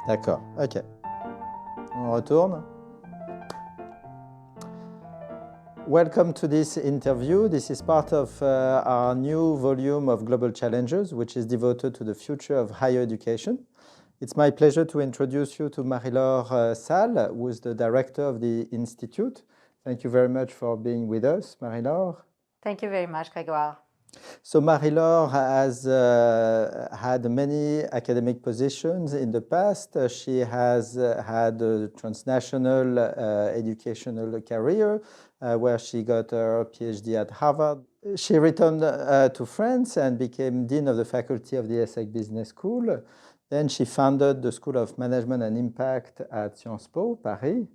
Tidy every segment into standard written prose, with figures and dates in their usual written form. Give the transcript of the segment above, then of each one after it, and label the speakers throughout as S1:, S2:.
S1: D'accord, ok. On retourne. Welcome to this interview. This is part of our new volume of Global Challenges, which is devoted to the future of higher education. It's my pleasure to introduce you to Marie-Laure Salles, who is the director of the Institute. Thank you very much for being with us, Marie-Laure.
S2: Thank you very much, Grégoire.
S1: So Marie-Laure has had many academic positions in the past. She has had a transnational educational career where she got her PhD at Harvard. She returned to France and became Dean of the Faculty of the ESSEC Business School. Then she founded the School of Management and Impact at Sciences Po, Paris.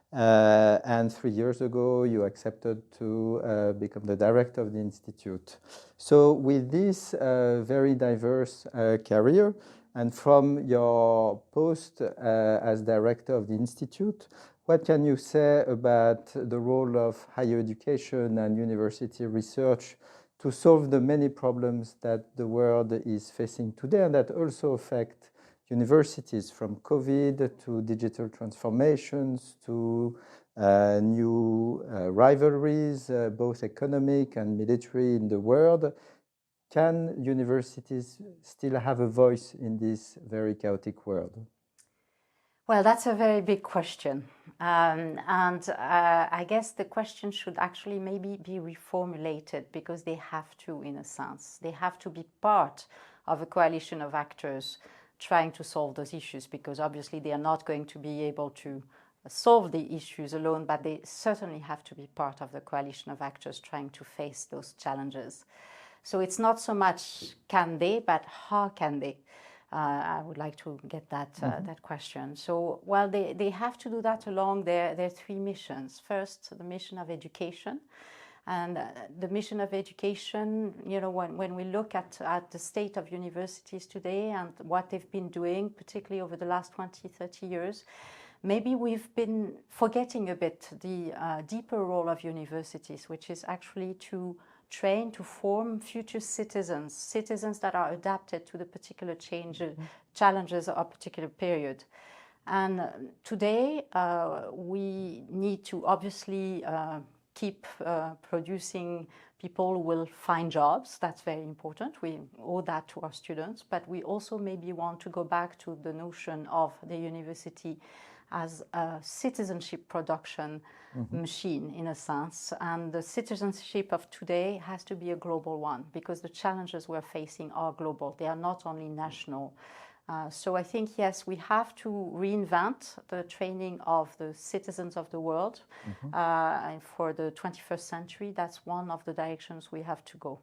S1: And 3 years ago, you accepted to become the director of the Institute. So with this very diverse career, and from your post as director of the Institute, what can you say about the role of higher education and university research to solve the many problems that the world is facing today and that also affect universities, from COVID to digital transformations to new rivalries, both economic and military in the world? Can universities still have a voice in this very chaotic world?
S2: Well, that's a very big question. I guess the question should actually maybe be reformulated, because they have to, in a sense. They have to be part of a coalition of actors trying to solve those issues, because obviously they are not going to be able to solve the issues alone, but they certainly have to be part of the coalition of actors trying to face those challenges. So it's not so much can they, but how can they? I would like to get that that question. So, well, they have to do that along their three missions. First, the mission of education. And the mission of education, you know, when we look at the state of universities today and what they've been doing, particularly over the last 20, 30 years, maybe we've been forgetting a bit the deeper role of universities, which is actually to train, to form future citizens, citizens that are adapted to the particular challenges of a particular period. And today, we need to obviously keep producing people who will find jobs. That's very important. We owe that to our students. But we also maybe want to go back to the notion of the university as a citizenship production machine, in a sense. And the citizenship of today has to be a global one, because the challenges we're facing are global. They are not only national. So I think, yes, we have to reinvent the training of the citizens of the world. And for the 21st century, that's one of the directions we have to go.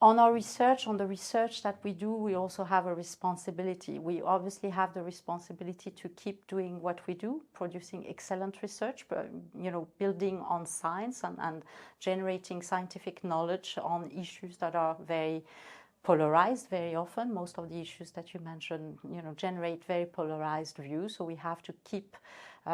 S2: On our research, on the research that we do, we also have a responsibility. We obviously have the responsibility to keep doing what we do, producing excellent research, but, you know, building on science and generating scientific knowledge on issues that are very polarized very often. Most of the issues that you mentioned, you know, generate very polarized views. So we have to keep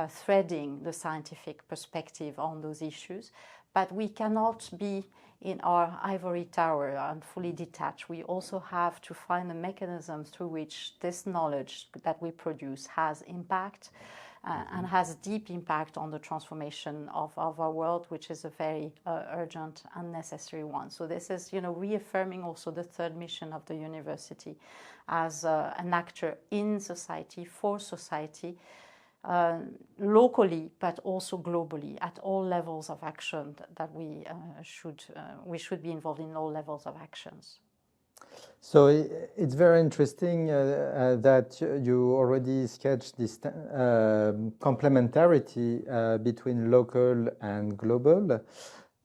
S2: threading the scientific perspective on those issues. But we cannot be in our ivory tower and fully detached. We also have to find the mechanisms through which this knowledge that we produce has impact and has deep impact on the transformation of our world, which is a very urgent and necessary one. So this is, you know, reaffirming also the third mission of the university as an actor in society, for society, locally, but also globally, at all levels of action that we should be involved in all levels of actions.
S1: So it's very interesting that you already sketched this complementarity between local and global.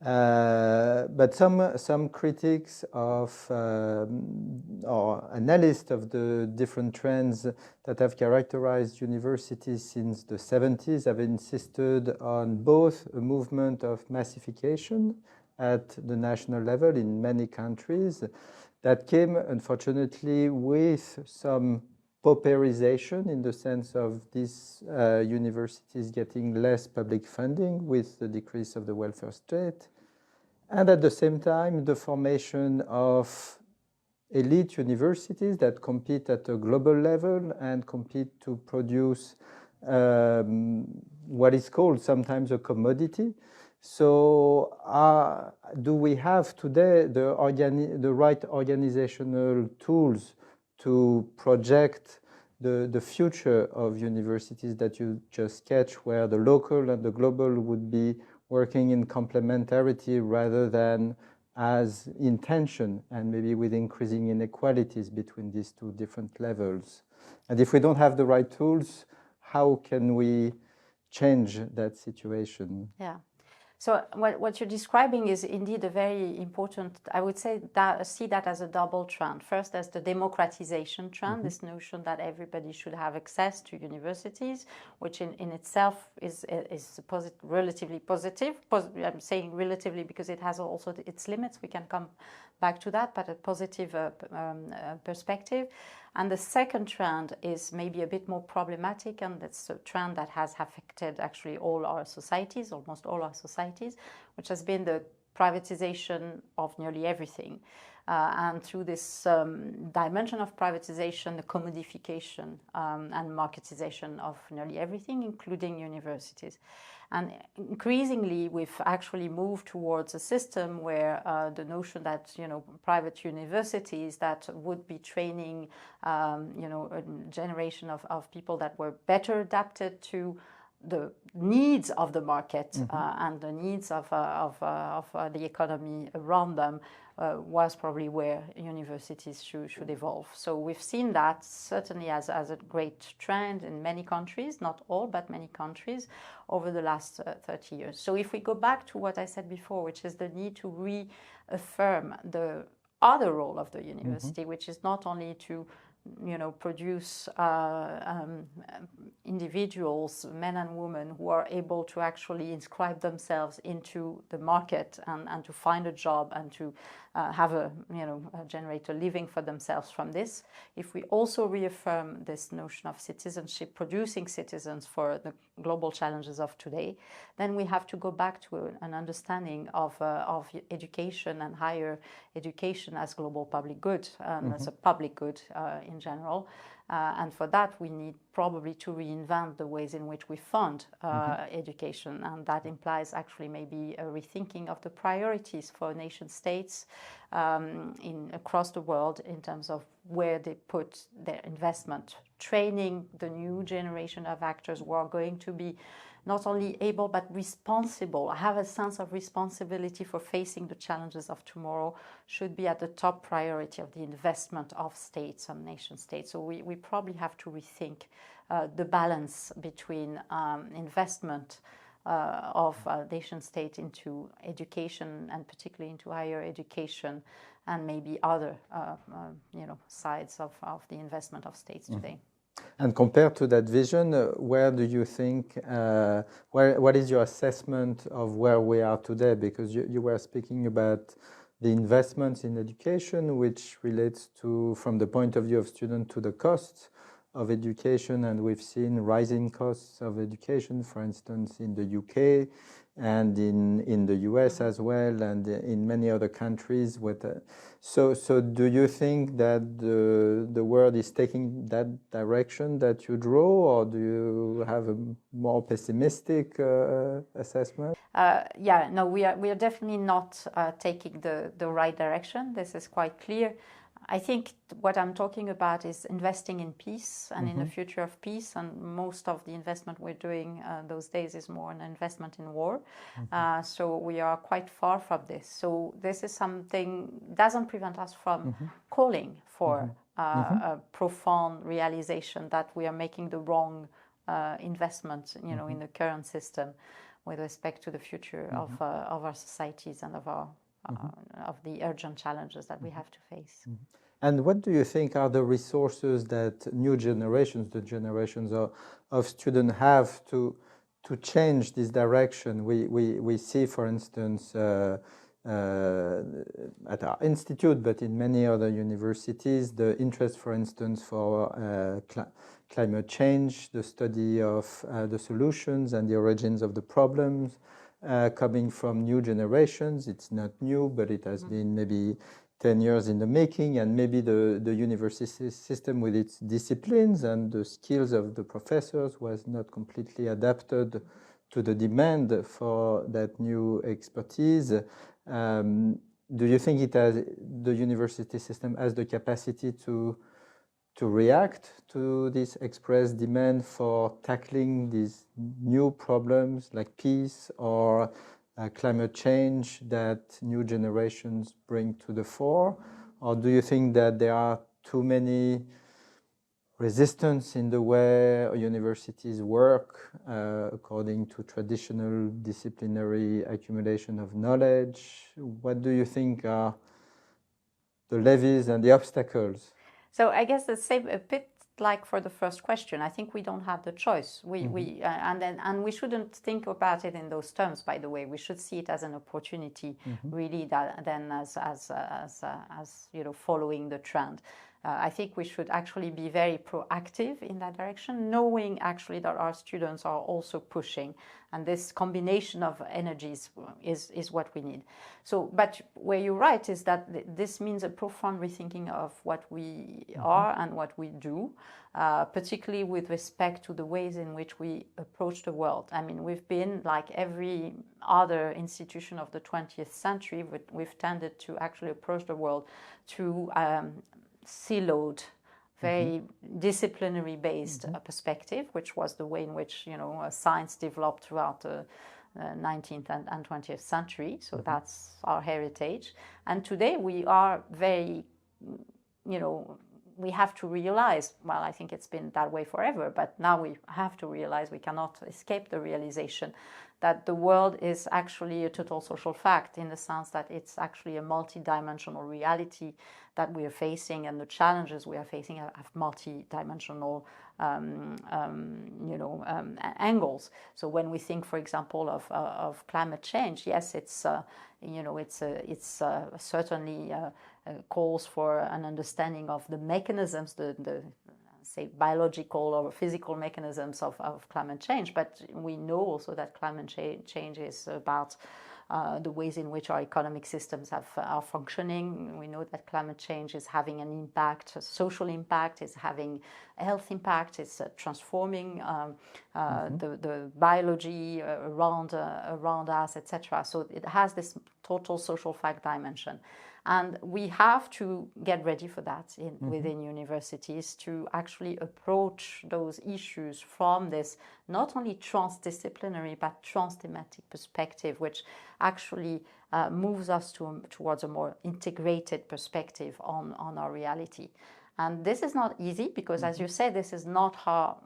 S1: But some critics of or analysts of the different trends that have characterized universities since the 70s have insisted on both a movement of massification at the national level in many countries that came, unfortunately, with some pauperization in the sense of these universities getting less public funding with the decrease of the welfare state, and at the same time, the formation of elite universities that compete at a global level and compete to produce what is called sometimes a commodity. So do we have today the right organizational tools to project the future of universities that you just sketched, where the local and the global would be working in complementarity rather than as in tension, and maybe with increasing inequalities between these two different levels? And if we don't have the right tools, how can we change that situation?
S2: Yeah. So what you're describing is indeed a very important, I would say, see that as a double trend. First, there's the democratization trend, this notion that everybody should have access to universities, which in itself is relatively positive. I'm saying relatively because it has also its limits. We can come back to that, but a positive perspective. And the second trend is maybe a bit more problematic, and that's a trend that has affected actually all our societies, almost all our societies, which has been the privatization of nearly everything. And through this dimension of privatization, the commodification and marketization of nearly everything, including universities. And increasingly, we've actually moved towards a system where the notion that, private universities that would be training, a generation of people that were better adapted to the needs of the market and the needs of the economy around them was probably where universities should evolve. So we've seen that certainly as a great trend in many countries, not all, but many countries over the last 30 years. So if we go back to what I said before, which is the need to reaffirm the other role of the university, which is not only to produce individuals, men and women, who are able to actually inscribe themselves into the market and to find a job and to have generate a living for themselves from this. If we also reaffirm this notion of citizenship, producing citizens for the global challenges of today, then we have to go back to an understanding of education and higher education as global public good, as a public good in general. And for that, we need probably to reinvent the ways in which we fund education. And that implies actually maybe a rethinking of the priorities for nation states across the world in terms of where they put their investment, training the new generation of actors who are going to be not only able but responsible, have a sense of responsibility for facing the challenges of tomorrow, should be at the top priority of the investment of states and nation states. So we probably have to rethink the balance between investment of nation state into education, and particularly into higher education, and maybe other sides of the investment of states today.
S1: And compared to that vision, where do you think, what is your assessment of where we are today? Because you were speaking about the investments in education, which relates to, from the point of view of students, to the costs of education. And we've seen rising costs of education, for instance, in the UK and in the US as well, and in many other countries. So do you think that the world is taking that direction that you draw, or do you have a more pessimistic assessment?
S2: We are definitely not taking the right direction. This is quite clear. I think what I'm talking about is investing in peace and in the future of peace, and most of the investment we're doing those days is more an investment in war. So we are quite far from this. So this is something doesn't prevent us from calling for a profound realization that we are making the wrong investment, in the current system with respect to the future of our societies and of the urgent challenges that we have to face.
S1: And what do you think are the resources that new generations, the generations of students, have to change this direction? We see, for instance, at our institute, but in many other universities, the interest, for instance, for climate change, the study of the solutions and the origins of the problems coming from new generations. It's not new, but it has been maybe 10 years in the making, and maybe the university system with its disciplines and the skills of the professors was not completely adapted to the demand for that new expertise. Do you think the university system has the capacity to react to this expressed demand for tackling these new problems like peace or climate change that new generations bring to the fore? Or do you think that there are too many resistance in the way universities work according to traditional disciplinary accumulation of knowledge? What do you think are the levies and the obstacles?
S2: So I guess the same, a bit like for the first question, I think we don't have the choice. And we shouldn't think about it in those terms. By the way, we should see it as an opportunity, really, than as following the trend. I think we should actually be very proactive in that direction, knowing actually that our students are also pushing, and this combination of energies is what we need. So, but where you're right is that this means a profound rethinking of what we are and what we do, particularly with respect to the ways in which we approach the world. I mean, we've been, like every other institution of the 20th century, we've tended to actually approach the world through siloed, very disciplinary based perspective, which was the way in which science developed throughout the 19th and 20th century. So that's our heritage. And today we are very, we have to realize, well, I think it's been that way forever, but now we have to realize, we cannot escape the realization that the world is actually a total social fact, in the sense that it's actually a multi-dimensional reality that we are facing, and the challenges we are facing have multi-dimensional angles. So when we think, for example, of climate change, yes, it's certainly calls for an understanding of the mechanisms, the say biological or physical mechanisms of climate change, but we know also that climate change is about the ways in which our economic systems are functioning. We know that climate change is having an impact, a social impact, it's having a health impact, it's transforming the biology around us, etc. So it has this total social fact dimension. And we have to get ready for that within universities, to actually approach those issues from this not only transdisciplinary but transthematic perspective, which actually moves us towards a more integrated perspective on our reality. And this is not easy because, as you said, this is not how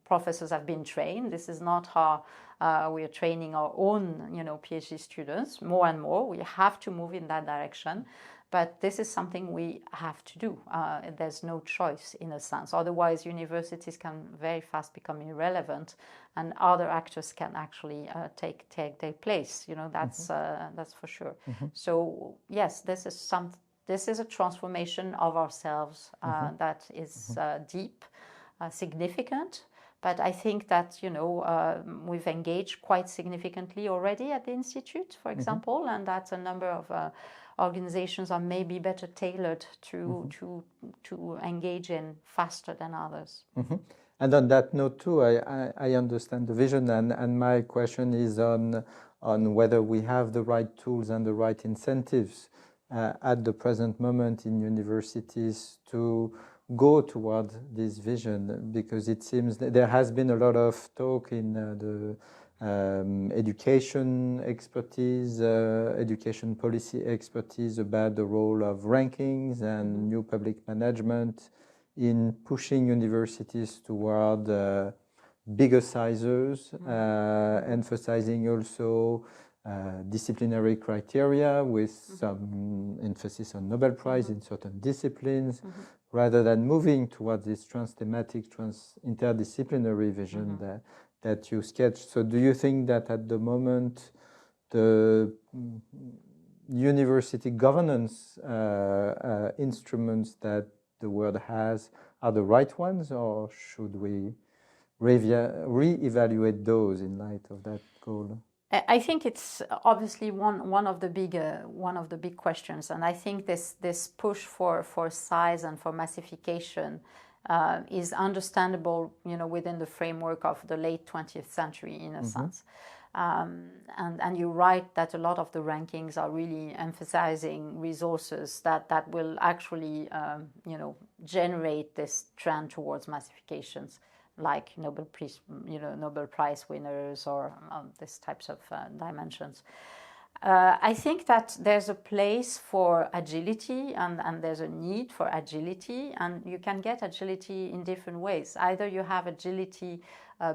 S2: professors have been trained. This is not how we are training our own, PhD students. More and more, we have to move in that direction. But this is something we have to do. There's no choice, in a sense. Otherwise, universities can very fast become irrelevant, and other actors can actually take their place. That's for sure. So yes, this is a transformation of ourselves that is deep. Significant, but I think that we've engaged quite significantly already at the Institute, for example, and that a number of organizations are maybe better tailored to engage in faster than others.
S1: And on that note too, I understand the vision, and my question is on whether we have the right tools and the right incentives at the present moment in universities to go toward this vision, because it seems that there has been a lot of talk in the education expertise, education policy expertise about the role of rankings and new public management in pushing universities toward bigger sizes, emphasizing also disciplinary criteria with some emphasis on Nobel Prize in certain disciplines, rather than moving towards this transthematic, interdisciplinary vision that you sketched. So do you think that at the moment the university governance instruments that the world has are the right ones, or should we re-evaluate those in light of that goal?
S2: I think it's obviously one of the big questions, and I think this push for size and for massification is understandable, within the framework of the late 20th century, in a sense. And you're right that a lot of the rankings are really emphasizing resources that will actually, generate this trend towards massifications, like Nobel Prize winners or these types of dimensions. I think that there's a place for agility and there's a need for agility, and you can get agility in different ways. Either you have agility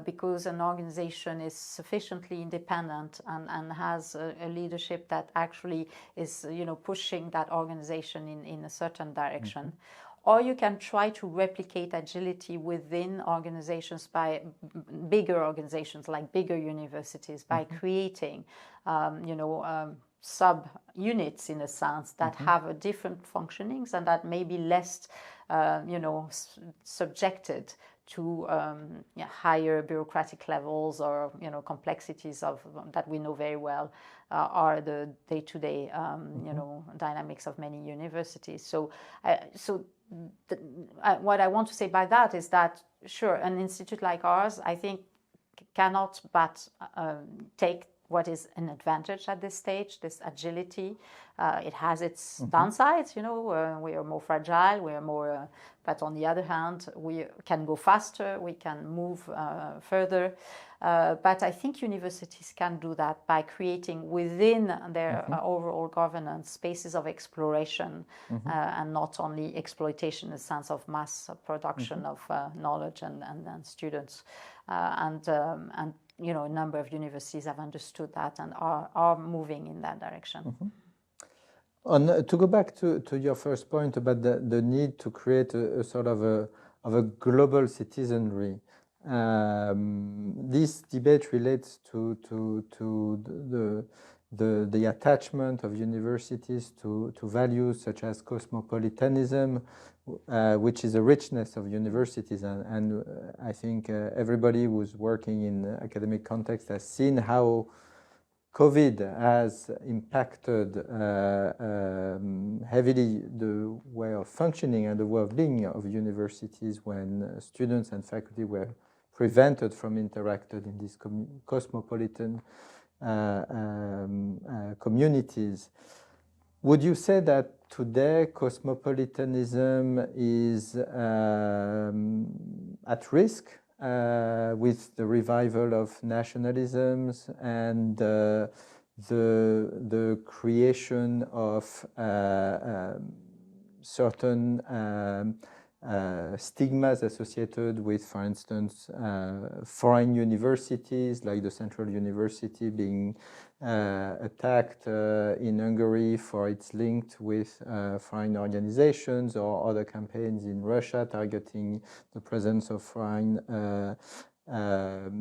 S2: because an organization is sufficiently independent and has a leadership that actually is pushing that organization in a certain direction. Or you can try to replicate agility within organizations, by bigger organizations like bigger universities, by creating, sub-units, in a sense, that have a different functionings and that may be less, subjected to higher bureaucratic levels or complexities of that we know very well are the day-to-day dynamics of many universities. So what I want to say by that is that, sure, an institute like ours, I think, cannot but take what is an advantage at this stage, this agility. It has its downsides, we are more fragile, we are more, but on the other hand, we can go faster, we can move further. But I think universities can do that by creating within their overall governance spaces of exploration and not only exploitation in the sense of mass production of knowledge and students. And a number of universities have understood that and are moving in that direction.
S1: To go back to your first point about the need to create a sort of a global citizenry, this debate relates to the attachment of universities to values such as cosmopolitanism, which is a richness of universities, and I think everybody who's working in academic context has seen how COVID has impacted heavily the way of functioning and the way of being of universities when students and faculty were prevented from interacting in these cosmopolitan communities. Would you say that today cosmopolitanism is at risk with the revival of nationalisms and the creation of certain stigmas associated with, for instance, foreign universities, like the Central University being attacked in Hungary for its link with foreign organizations, or other campaigns in Russia targeting the presence of foreign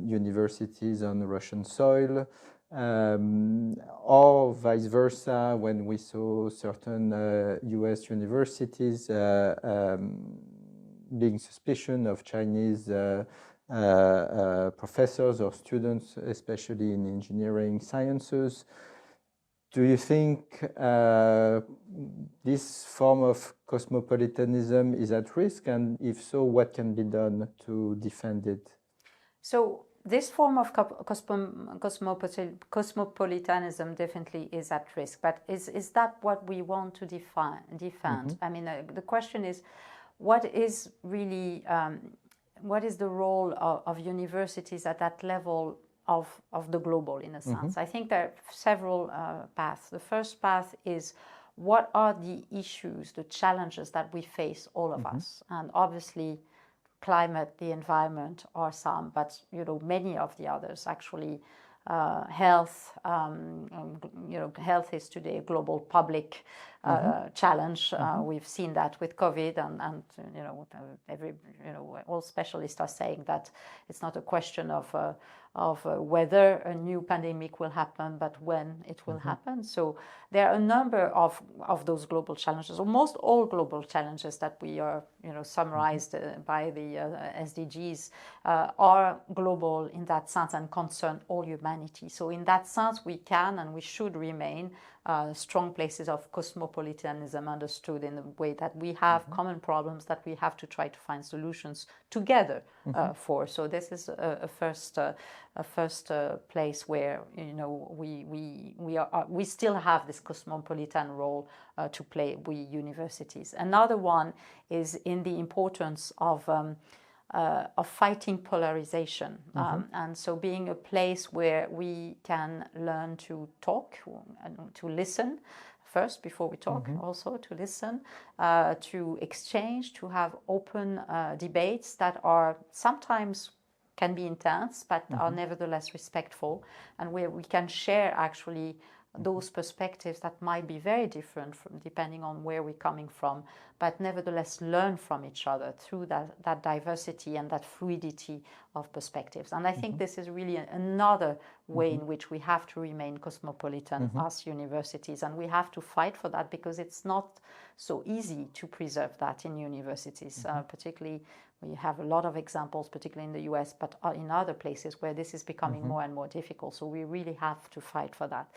S1: universities on Russian soil, or vice versa, when we saw certain US universities being suspicious of Chinese professors or students, especially in engineering sciences. Do you think this form of cosmopolitanism is at risk? And if so, what can be done to defend it?
S2: So this form of cosmopolitanism definitely is at risk, but is that what we want to defend? I mean, the question is, what is really, what is the role of universities at that level of the global, in a sense? I think there are several paths. The first path is, what are the issues, the challenges that we face, all of us? And obviously, climate, the environment are some, but many of the others actually. Health, health is today a global public challenge. We've seen that with COVID, and all specialists are saying that it's not a question of whether a new pandemic will happen, but when it will happen. So there are a number of those global challenges, almost all global challenges that we are, summarized by the SDGs are global in that sense and concern all humanity. So in that sense, we can and we should remain strong places of cosmopolitanism, understood in the way that we have common problems that we have to try to find solutions together for. So this is a first place where we still have this cosmopolitan role to play, we universities. Another one is in the importance of fighting polarization, and so being a place where we can learn to talk, to listen first before we talk, also to listen, to exchange, to have open debates that are sometimes can be intense, but are nevertheless respectful, and where we can share actually those perspectives that might be very different from depending on where we're coming from, but nevertheless learn from each other through that diversity and that fluidity of perspectives. And I think this is really another way in which we have to remain cosmopolitan as universities, and we have to fight for that, because it's not so easy to preserve that in universities, particularly we have a lot of examples, particularly in the US, but in other places where this is becoming more and more difficult. So we really have to fight for that.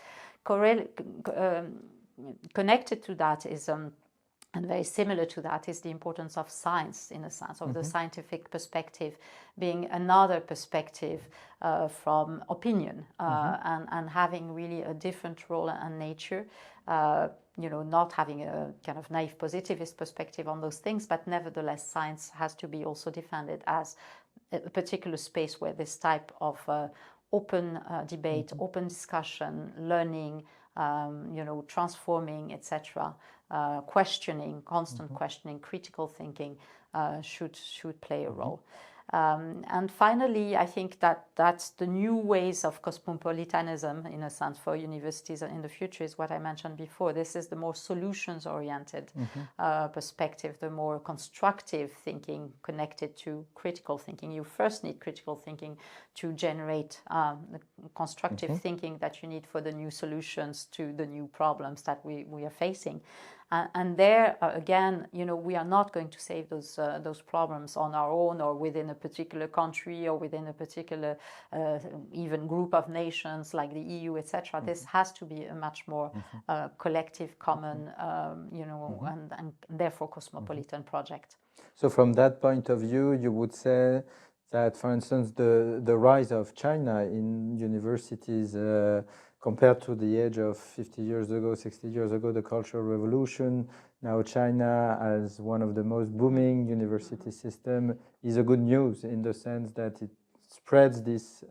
S2: Connected to that is, and very similar to that, is the importance of science, in a sense, of the scientific perspective being another perspective from opinion, and having really a different role and nature. Not having a kind of naive positivist perspective on those things, but nevertheless, science has to be also defended as a particular space where this type of open debate, open discussion, learning, transforming, etc., questioning, constant questioning, critical thinking should play a role. And finally, I think that's the new ways of cosmopolitanism, in a sense, for universities in the future, is what I mentioned before. This is the more solutions-oriented perspective, the more constructive thinking connected to critical thinking. You first need critical thinking to generate the constructive thinking that you need for the new solutions to the new problems that we are facing. And there, again, we are not going to save those problems on our own, or within a particular country, or within a particular even group of nations like the EU, etc. This has to be a much more collective, common, and therefore cosmopolitan project.
S1: So from that point of view, you would say that, for instance, the rise of China in universities compared to the age of 50 years ago, 60 years ago, the Cultural Revolution, now China as one of the most booming university system is a good news, in the sense that it spreads this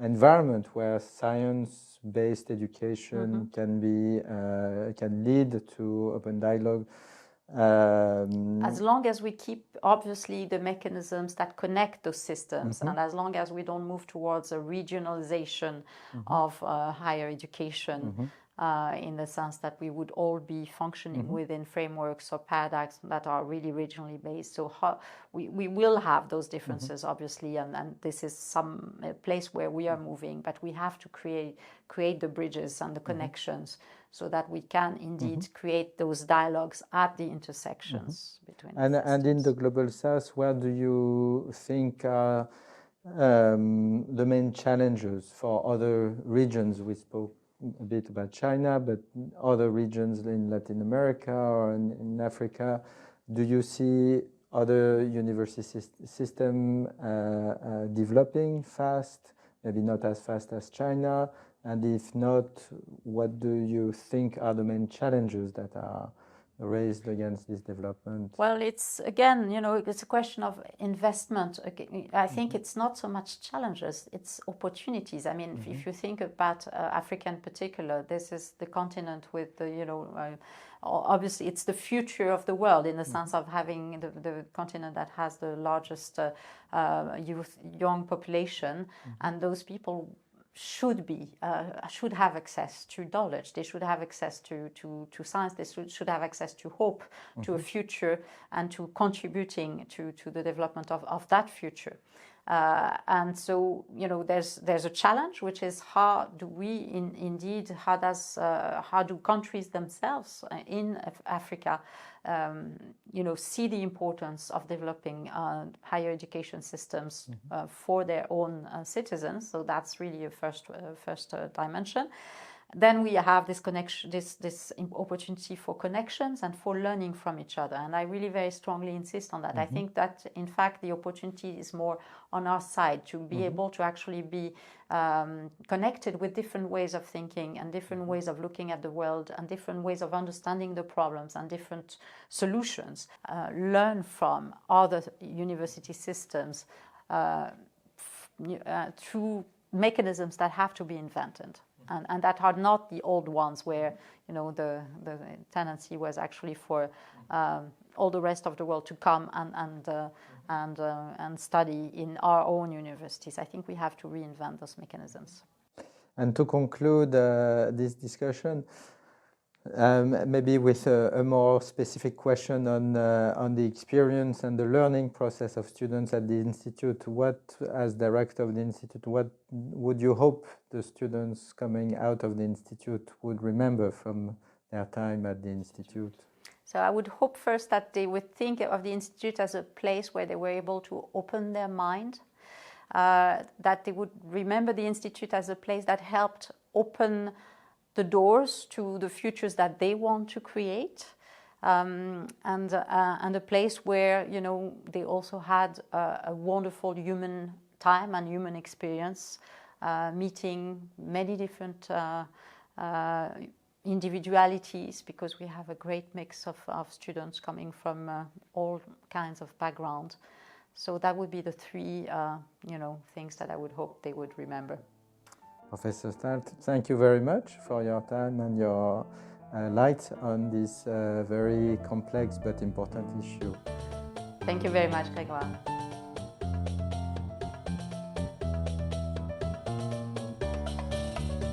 S1: environment where science-based education can lead to open dialogue.
S2: As long as we keep, obviously, the mechanisms that connect those systems, and as long as we don't move towards a regionalization of higher education, in the sense that we would all be functioning within frameworks or paradigms that are really regionally based. So we will have those differences, obviously, and this is some place where we are moving, but we have to create the bridges and the connections, so that we can indeed create those dialogues at the intersections between
S1: and in the Global South, where do you think are the main challenges for other regions? We spoke a bit about China, but other regions in Latin America or in Africa, do you see other university system developing fast, maybe not as fast as China? And if not, what do you think are the main challenges that are raised against this development?
S2: Well, it's, again, it's a question of investment. I think it's not so much challenges, it's opportunities. I mean, if you think about Africa in particular, this is the continent with the, obviously it's the future of the world, in the sense of having the continent that has the largest young population, and those people should have access to knowledge. They should have access to science. They should have access to hope, to a future, and to contributing to the development of that future. And so, you know, there's a challenge, which is how do we how do countries themselves in Africa, you know, see the importance of developing higher education systems for their own citizens. So that's really a first dimension. Then we have this connection, this opportunity for connections and for learning from each other. And I really very strongly insist on that. I think that, in fact, the opportunity is more on our side to be able to actually be connected with different ways of thinking and different ways of looking at the world and different ways of understanding the problems and different solutions. Learn from other university systems through mechanisms that have to be invented. And that are not the old ones where, you know, the tendency was actually for all the rest of the world to come and study in our own universities. I think we have to reinvent those mechanisms.
S1: And to conclude this discussion, maybe with a more specific question on the experience and the learning process of students at the Institute. What, as director of the Institute, what would you hope the students coming out of the Institute would remember from their time at the Institute?
S2: So I would hope first that they would think of the Institute as a place where they were able to open their mind, that they would remember the Institute as a place that helped open the doors to the futures that they want to create, and a place where, you know, they also had a wonderful human time and human experience, meeting many different individualities, because we have a great mix of students coming from all kinds of backgrounds. So that would be the three, you know, things that I would hope they would remember.
S1: Professor Salles, thank you very much for your time and your light on this very complex but important issue.
S2: Thank you very much, Grégoire.